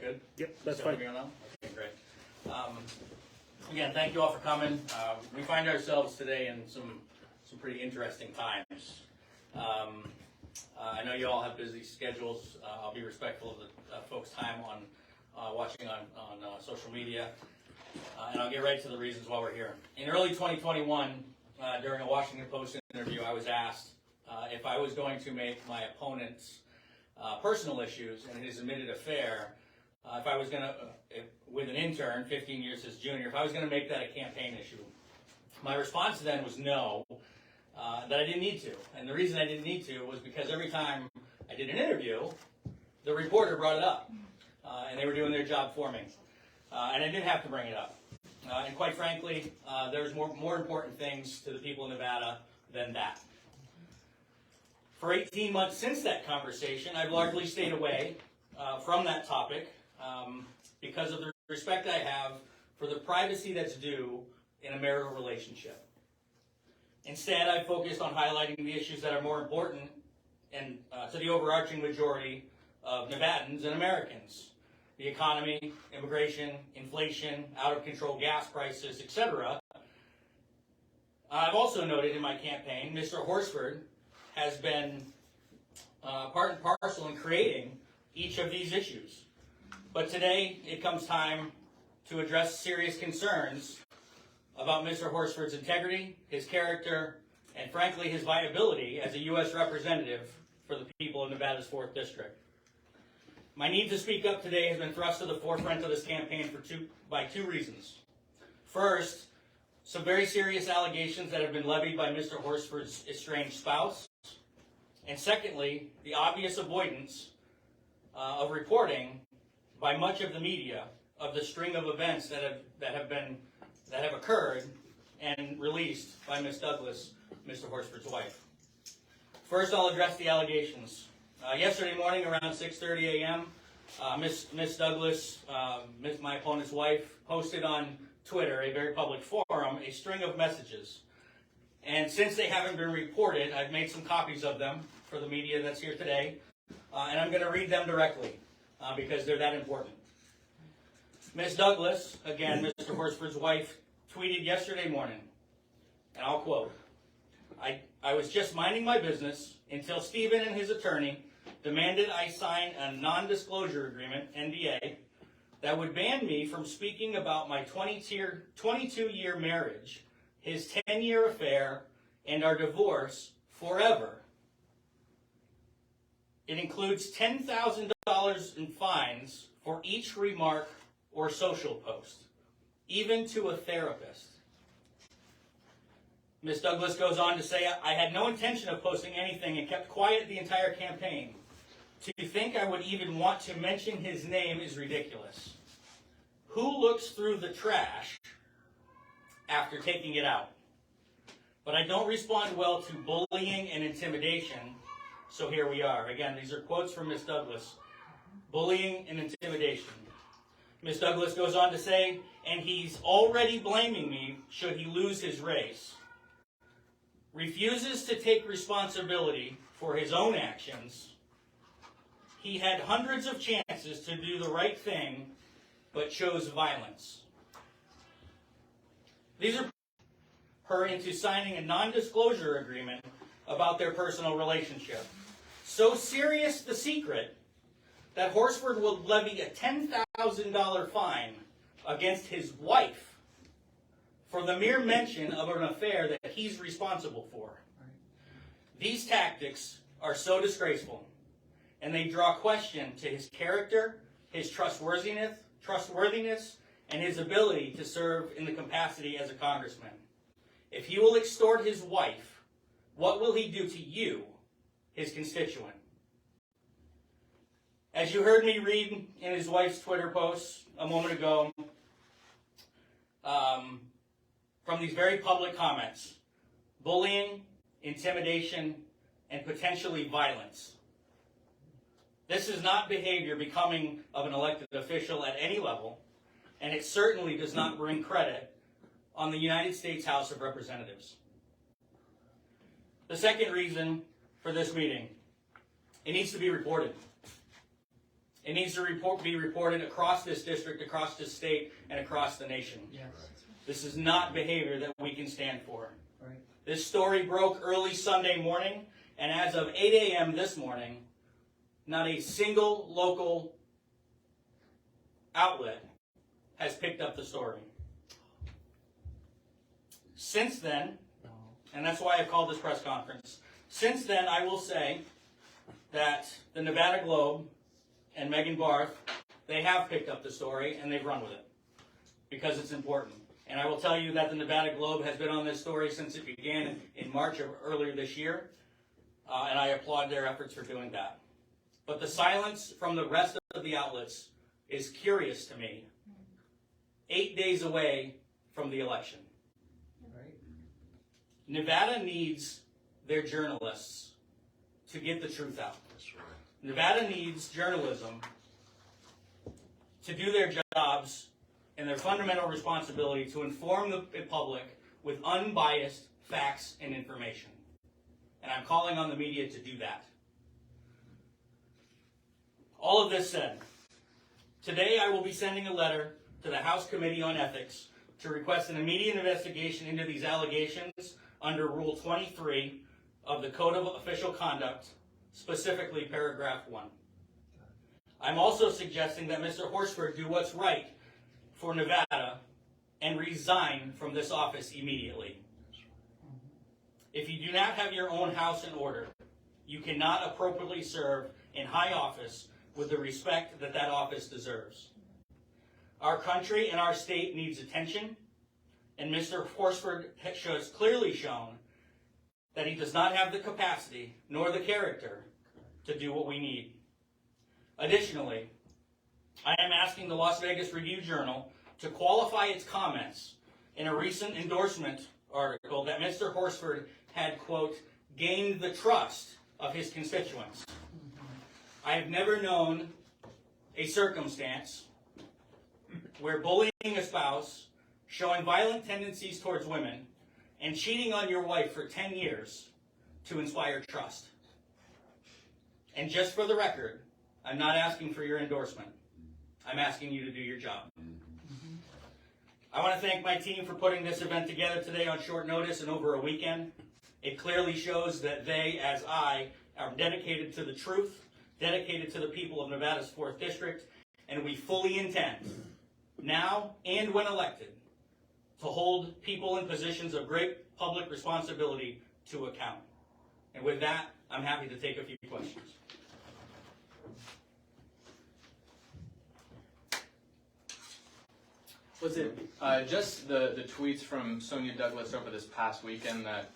good? Yep, that's Still fine. hear me now? Okay, great. Again, thank you all for coming. We find ourselves today in some pretty interesting times. I know you all have busy schedules. I'll be respectful of the folks' time on watching on social media, and I'll get right to the reasons why we're here. In early 2021, during a Washington Post interview, I was asked if I was going to make my opponent's personal issues and his admitted affair, if I was going to, with an intern, 15 years his junior, if I was going to make that a campaign issue. My response then was no, that I didn't need to. And the reason I didn't need to was because every time I did an interview, the reporter brought it up, and they were doing their job for me. And I didn't have to bring it up. And quite frankly, there's more important things to the people of Nevada than that. For 18 months since that conversation, I've largely stayed away from that topic because of the respect I have for the privacy that's due in a marital relationship. Instead, I focused on highlighting the issues that are more important and to the overarching majority of Nevadans and Americans. The economy, immigration, inflation, out-of-control gas prices, etc. I've also noted in my campaign, Mr. Horsford has been part and parcel in creating each of these issues. But today, it comes time to address serious concerns about Mr. Horsford's integrity, his character, and frankly, his viability as a U.S. representative for the people of Nevada's 4th District. My need to speak up today has been thrust to the forefront of this campaign by two reasons. First, some very serious allegations that have been levied by Mr. Horsford's estranged spouse. And secondly, the obvious avoidance of reporting by much of the media of the string of events that have occurred and released by Ms. Douglas, Mr. Horsford's wife. First, I'll address the allegations. Yesterday morning around 6:30 a.m., Ms. Douglas, my opponent's wife, posted on Twitter, a very public forum, a string of messages. And since they haven't been reported, I've made some copies of them for the media that's here today, and I'm going to read them directly because they're that important. Ms. Douglas, again, Mr. Horsford's wife, tweeted yesterday morning, and I'll quote, I was just minding my business until Stephen and his attorney demanded I sign a non-disclosure agreement, NDA, that would ban me from speaking about my 22-year marriage, his 10-year affair, and our divorce forever. It includes $10,000 in fines for each remark or social post, even to a therapist. Ms. Douglas goes on to say, I had no intention of posting anything and kept quiet the entire campaign. To think I would even want to mention his name is ridiculous. Who looks through the trash after taking it out? But I don't respond well to bullying and intimidation, so here we are. Again, these are quotes from Ms. Douglas. Bullying and intimidation. Ms. Douglas goes on to say, and he's already blaming me should he lose his race. Refuses to take responsibility for his own actions. He had hundreds of chances to do the right thing, but chose violence. These are her into signing a non-disclosure agreement about their personal relationship. So serious the secret that Horsford will levy a $10,000 fine against his wife for the mere mention of an affair that he's responsible for. These tactics are so disgraceful, and they draw question to his character, his trustworthiness, and his ability to serve in the capacity as a congressman. If he will extort his wife, what will he do to you, his constituent? As you heard me read in his wife's Twitter post a moment ago, from these very public comments, bullying, intimidation, and potentially violence. This is not behavior becoming of an elected official at any level, and it certainly does not bring credit on the United States House of Representatives. The second reason for this meeting, it needs to be reported. It needs to be reported across this district, across this state, and across the nation. Yes. This is not behavior that we can stand for. Right. This story broke early Sunday morning, and as of 8 a.m. this morning, not a single local outlet has picked up the story. Since then, and that's why I called this press conference, since then I will say that the Nevada Globe and Megan Barth, they have picked up the story and they've run with it because it's important. And I will tell you that the Nevada Globe has been on this story since it began in March of earlier this year, and I applaud their efforts for doing that. But the silence from the rest of the outlets is curious to me, 8 days away from the election. Right. Nevada needs their journalists to get the truth out. That's right. Nevada needs journalism to do their jobs and their fundamental responsibility to inform the public with unbiased facts and information. And I'm calling on the media to do that. All of this said, today I will be sending a letter to the House Committee on Ethics to request an immediate investigation into these allegations under Rule 23 of the Code of Official Conduct, specifically paragraph 1. I'm also suggesting that Mr. Horsford do what's right for Nevada and resign from this office immediately. If you do not have your own house in order, you cannot appropriately serve in high office with the respect that that office deserves. Our country and our state needs attention, and Mr. Horsford has clearly shown that he does not have the capacity nor the character to do what we need. Additionally, I am asking the Las Vegas Review-Journal to qualify its comments in a recent endorsement article that Mr. Horsford had, quote, gained the trust of his constituents. I have never known a circumstance where bullying a spouse, showing violent tendencies towards women, and cheating on your wife for 10 years to inspire trust. And just for the record, I'm not asking for your endorsement. I'm asking you to do your job. I want to thank my team for putting this event together today on short notice and over a weekend. It clearly shows that they, as I, are dedicated to the truth, dedicated to the people of Nevada's 4th District, and we fully intend, now and when elected, to hold people in positions of great public responsibility to account. And with that, I'm happy to take a few questions. Was it just the tweets from Sonia Douglas over this past weekend that,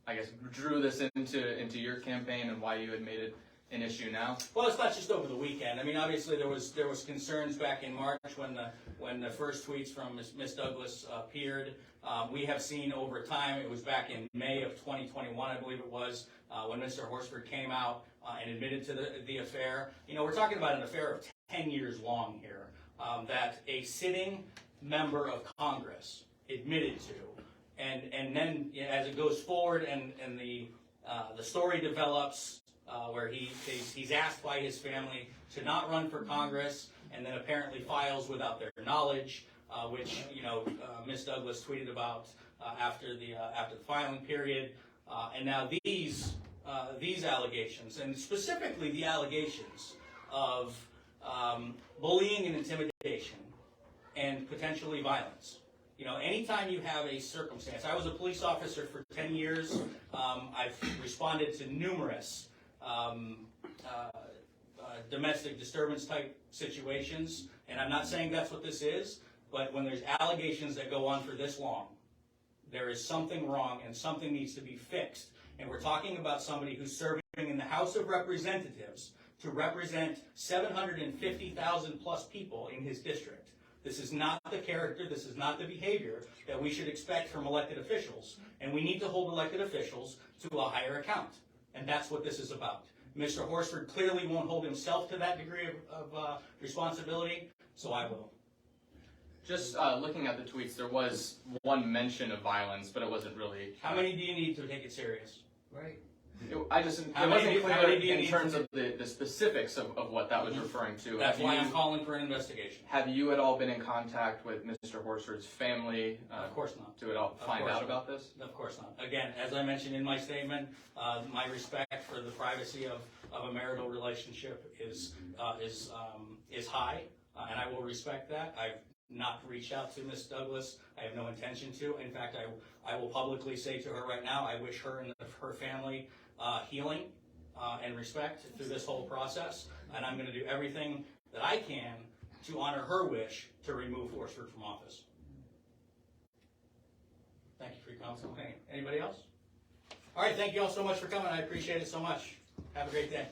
I guess, drew this into your campaign and why you had made it an issue now? Well, it's not just over the weekend. I mean, obviously there was concerns back in March when the first tweets from Ms. Douglas appeared. We have seen over time, it was back in May of 2021, I believe it was, when Mr. Horsford came out and admitted to the affair. You know, we're talking about an affair of 10 years long here that a sitting member of Congress admitted to, and then as it goes forward and the story develops, where he's asked by his family to not run for Congress, and then apparently files without their knowledge, which Ms. Douglas tweeted about after the filing period, and now these allegations, and specifically the allegations of bullying and intimidation and potentially violence. You know, anytime you have a circumstance, I was a police officer for 10 years. I've responded to numerous domestic disturbance type situations, and I'm not saying that's what this is, but when there's allegations that go on for this long, there is something wrong and something needs to be fixed. And we're talking about somebody who's serving in the House of Representatives to represent 750,000 plus people in his district. This is not the character, this is not the behavior that we should expect from elected officials. And we need to hold elected officials to a higher account. And that's what this is about. Mr. Horsford clearly won't hold himself to that degree of responsibility, so I will. Just looking at the tweets, there was one mention of violence, but it wasn't really... How many do you need to take it serious? Right. I just, it How many wasn't do you clear in need terms of the specifics of what that was referring to. That's why I'm calling for an investigation. Have you at all been in contact with Mr. Horsford's family? Of course not. To at all find course out not. about this? Of course not. Again, as I mentioned in my statement, my respect for the privacy of a marital relationship is high, and I will respect that. I've not reached out to Ms. Douglas. I have no intention to. In fact, I will publicly say to her right now, I wish her and her family healing and respect through this whole process, and I'm going to do everything that I can to honor her wish to remove Horsford from office. Thank you for your comments. Okay. Anybody else? All right, thank you all so much for coming. I appreciate it so much. Have a great day.